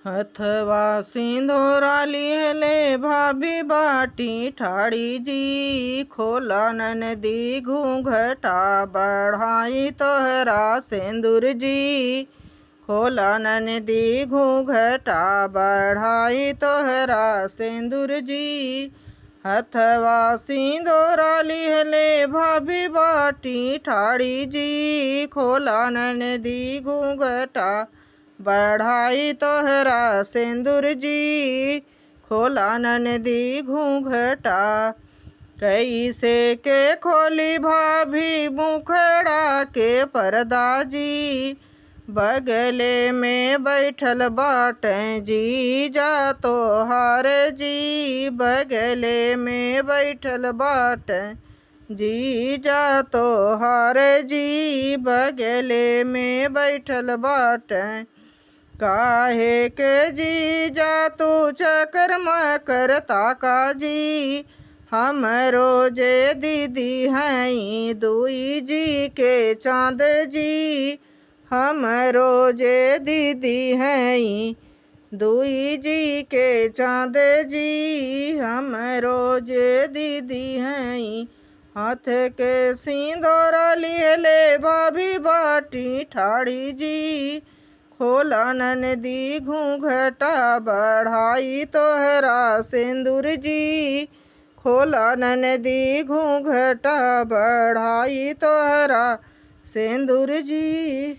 हथवा सिंदूरा लिहले भाभी बाटी ठाड़ी जी। खोला ननदी घूंघटा बढ़ाई तोहरा सिंदूर जी। खोला ननदी घूंघटा बढ़ाई तोहरा सिंदूर जी। हथवा सिंदूरा लिहले भाभी बाटी ठाड़ी जी। खोला ननदी घूंघटा बढ़ाई तोहरा सिंदूर जी। खोला ननदी घूंघटा कैसे के खोली भाभी मुखड़ा के पर्दा जी। बगले में बैठल बाटे जी जा तोहार जी। बगले में बैठल बाटे जी जा तोहार जी। बगले में बैठल बाटे काहे के जी जा तू चकर मकर ताका जी। हमरो जे दीदी हैं दुई जी के चाँद जी। हमरो जे दीदी हैं दुई जी के चाँद जी। हमरो जे दीदी हैं हाथ के सिंदूरा लिहले भाभी बाटी ठाड़ी जी। खोला ननदी घूंघटा बढ़ाई तोहरा सिंदूर जी। खोला ननदी घूंघटा बढ़ाई तोहरा सिंदूर जी।